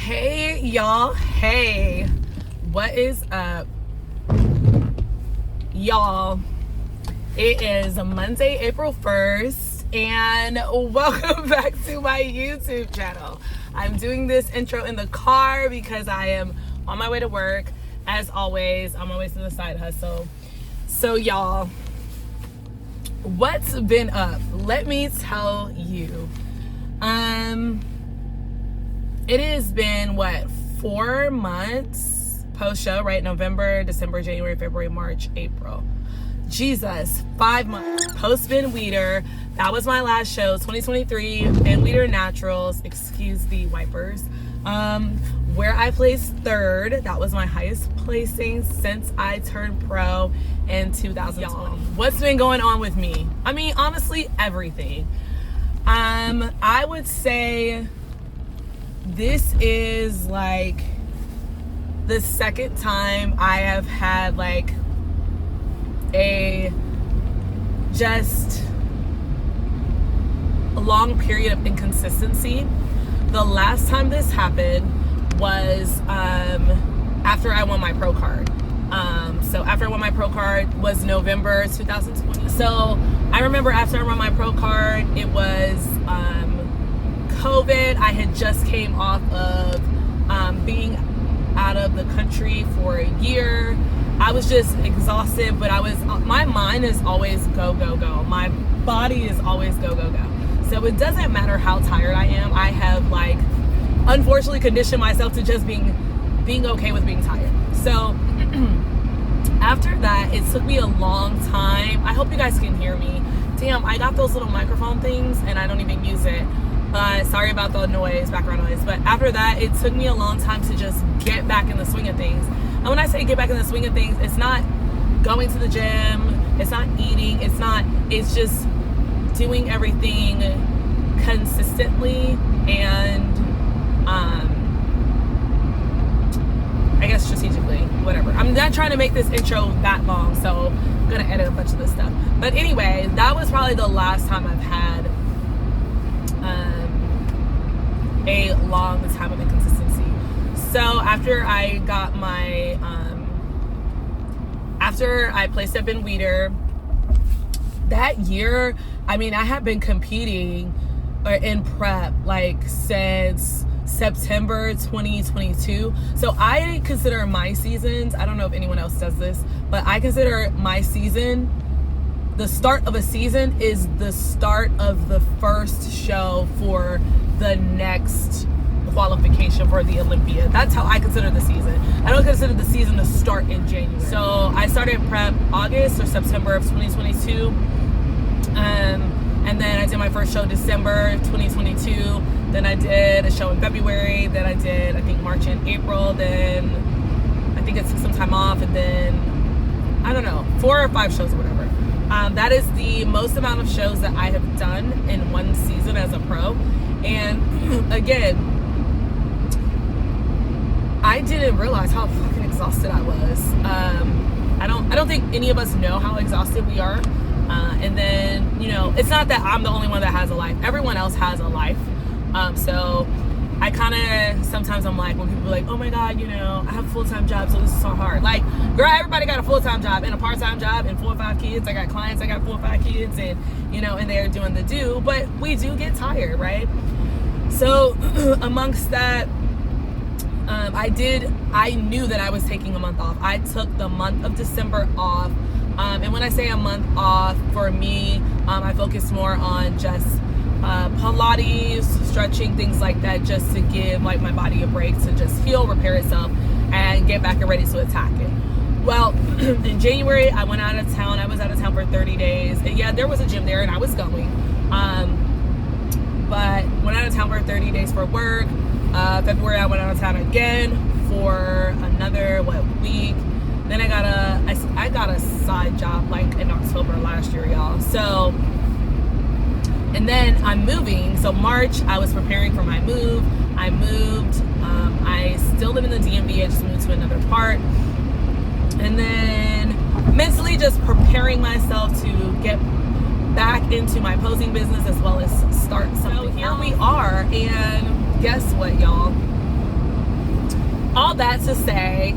Hey y'all, hey, what is up y'all? It is Monday, April 1st, and welcome back to my YouTube channel. I'm doing this intro in the car because I am on my way to work, as always, on my way to the side hustle. So y'all, what's been up? Let me tell you. It has been, 4 months post-show, right? November, December, January, February, March, April. Jesus, 5 months. Post-Ben Weider. That was my last show, 2023. Ben Weider Naturals, excuse the wipers. Where I placed third. That was my highest placing since I turned pro in 2020. What's been going on with me? I mean, honestly, everything. I would say this is like the second time I have had like a just a long period of inconsistency. The last time this happened was after I won my pro card. So after I won my pro card was November 2020. So I remember after I won my pro card, it was COVID. I had just came off of being out of the country for a year. I was just exhausted, but my mind is always go, go, go. My body is always go, go, go. So it doesn't matter how tired I am. I have unfortunately conditioned myself to just being okay with being tired. So after that, it took me a long time. I hope you guys can hear me. Damn, I got those little microphone things and I don't even use it. Sorry about the noise, background noise. But after that, it took me a long time to just get back in the swing of things. And when I say get back in the swing of things, it's not going to the gym, it's not eating, it's just doing everything consistently and I guess strategically, whatever. I'm not trying to make this intro that long, so I'm gonna edit a bunch of this stuff. But anyway, that was probably the last time I've had a long time of inconsistency. So after I got my after I placed at Ben Weider that year, I mean, I had been competing in prep since September 2022. So I consider my seasons, I don't know if anyone else does this, but I consider my season, the start of a season is the start of the first show for the next qualification for the Olympia. That's how I consider the season. I don't consider the season to start in January. So I started prep August or September of 2022. And then I did my first show December 2022. Then I did a show in February. Then I did, I think, March and April. Then I think I took some time off. And then, I don't know, 4 or 5 shows or whatever. That is the most amount of shows that I have done in one season as a pro. And again, I didn't realize how fucking exhausted I was. I don't think any of us know how exhausted we are. And then, it's not that I'm the only one that has a life. Everyone else has a life. So I kind of, sometimes I'm like, when people are like, oh my God, I have a full-time job, so this is so hard. Like, girl, everybody got a full-time job and a part-time job and 4 or 5 kids. I got clients, I got 4 or 5 kids and, and they're doing the do, but we do get tired, right? So amongst that, I knew that I was taking a month off. I took the month of December off. And when I say a month off, for me, I focus more on just Pilates, stretching, things like that, just to give my body a break to just heal, repair itself, and get back and ready to attack it. Well, in January, I went out of town. I was out of town for 30 days. And yeah, there was a gym there and I was going. But went out of town for 30 days for work. February, I went out of town again for another, week. Then I got a side job in October last year, y'all. So, and then I'm moving. So March, I was preparing for my move. I moved. I still live in the DMV. I just moved to another part. And then mentally just preparing myself to get back into my posing business as well as start something. So here we are, and guess what, y'all? all that to say,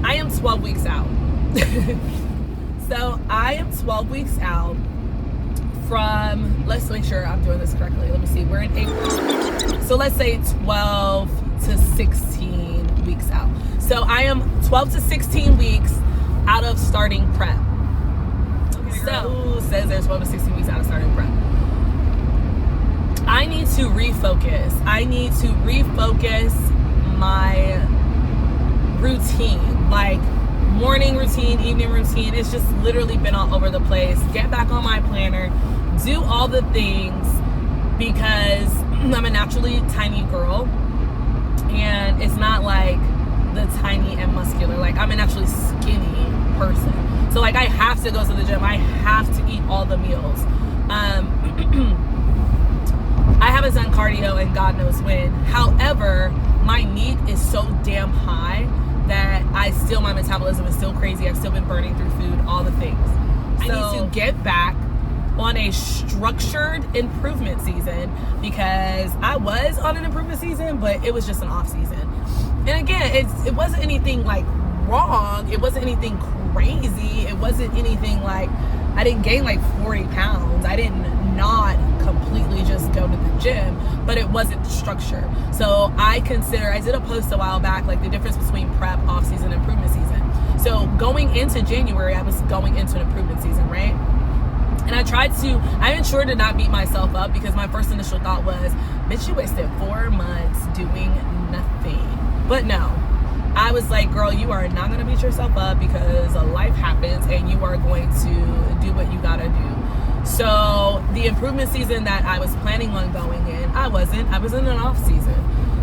I am 12 weeks out. So I am 12 weeks out from, let's make sure I'm doing this correctly. Let me see, we're in April. So let's say 12 to 16 weeks out. So I am 12 to 16 weeks out of starting prep. Okay, so who says there's 12 to 16 weeks out of starting prep? I need to refocus. I need to refocus my routine, like morning routine, evening routine. It's just literally been all over the place. Get back on my planner, do all the things, because I'm a naturally tiny girl, and it's not like the tiny and muscular. Like, I'm a naturally skinny person. So like, I have to go to the gym. I have to eat all the meals. I haven't done cardio in God knows when. However, my need is so damn high that my metabolism is still crazy. I've still been burning through food, all the things. I need to get back on a structured improvement season, because I was on an improvement season, but it was just an off season. And again, it wasn't anything like wrong. It wasn't anything crazy. It wasn't anything like, I didn't gain like 40 pounds. I didn't not completely just go to the gym, but it wasn't structured. So I did a post a while back, like the difference between prep, off season, improvement season. So going into January, I was going into an improvement season, right? And I ensured to not beat myself up, because my first initial thought was, bitch, you wasted 4 months doing nothing. But no, I was like, girl, you are not going to beat yourself up, because life happens and you are going to do what you got to do. So the improvement season that I was planning on going in, I was in an off season.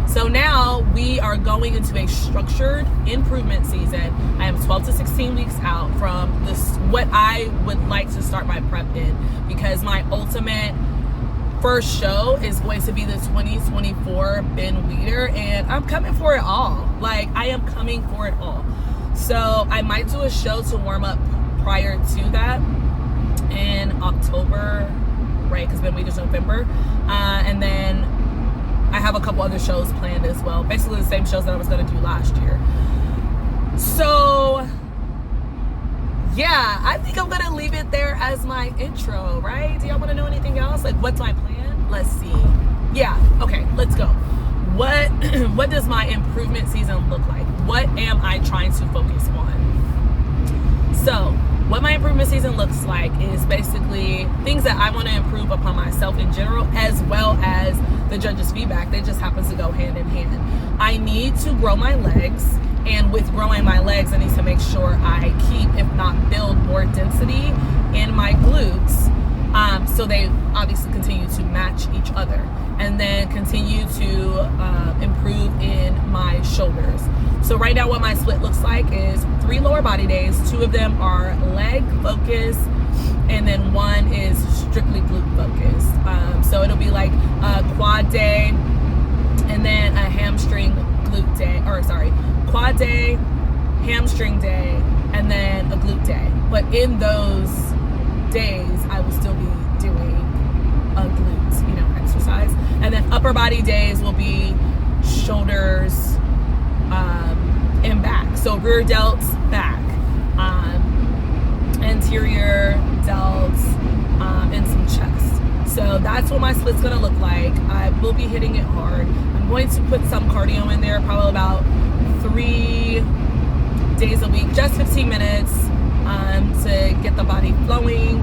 So now we are going into a structured improvement season. I am 12 to 16 weeks out from this, what I would like to start my prep in, because my ultimate first show is going to be the 2024 Ben Weider, and I'm coming for it all. Like, I am coming for it all. So I might do a show to warm up prior to that in October, right? Because Ben Weider's November. And then I have a couple other shows planned as well. Basically the same shows that I was going to do last year. So yeah, I think I'm going to leave it there as my intro, right? Do y'all want to know anything else? Like, what's my plan? Let's see. Yeah, okay, let's go. What does my improvement season look like? What am I trying to focus on? So what my improvement season looks like is basically things that I want to improve upon myself in general, as well as the judges' feedback. That just happens to go hand in hand. I need to grow my legs, and with growing my legs, I need to make sure I keep, if not build, more density in my glutes, so they obviously continue to match each other, and then continue to improve in my shoulders. So right now what my split looks like is 3 lower body days. 2 of them are leg focused, and then 1 is strictly glute focused. So it'll be like a quad day, and then a hamstring glute day, quad day, hamstring day, and then a glute day. But in those days, I will still be doing a glute, exercise. And then upper body days will be shoulders, and back. So rear delts, back, anterior delts, and some chest. So that's what my split's gonna look like. I will be hitting it hard. I'm going to put some cardio in there, probably about 3 days a week, just 15 minutes, to get the body flowing.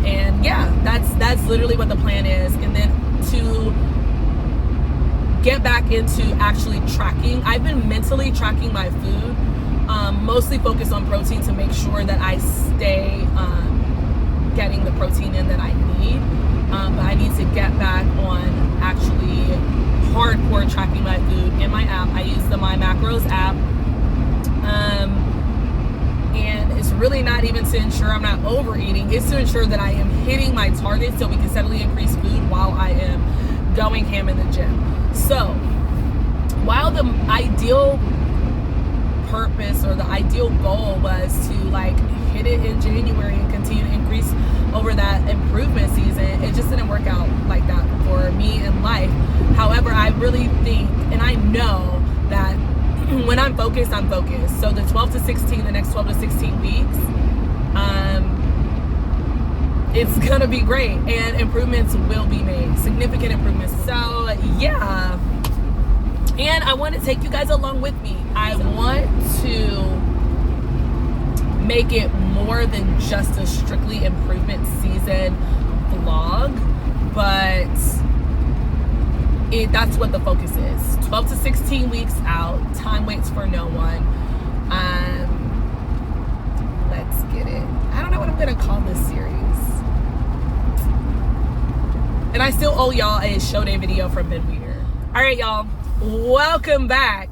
And yeah, that's literally what the plan is. And then to get back into actually tracking, I've been mentally tracking my food, mostly focused on protein to make sure that I stay getting the protein in that I need. But I need to get back on actually hardcore tracking my food in my app. I use the My Macros app. And it's really not even to ensure I'm not overeating. It's to ensure that I am hitting my targets so we can steadily increase food while I am going ham in the gym. So while the ideal purpose or the ideal goal was to hit it in January and continue to increase over that improvement season, it just didn't work out like that for me in life. However, I really think, and I know that I'm focused, I'm focused. So the 12 to 16, the next 12 to 16 weeks, it's gonna be great, and improvements will be made, significant improvements. So yeah, and I want to take you guys along with me. I want to make it more than just a strictly improvement season vlog, but that's what the focus is. 12 to 16 weeks out, time waits for no one. Let's get it. I don't know what I'm gonna call this series. And I still owe y'all a show day video from Ben Weeder. All right, y'all, welcome back.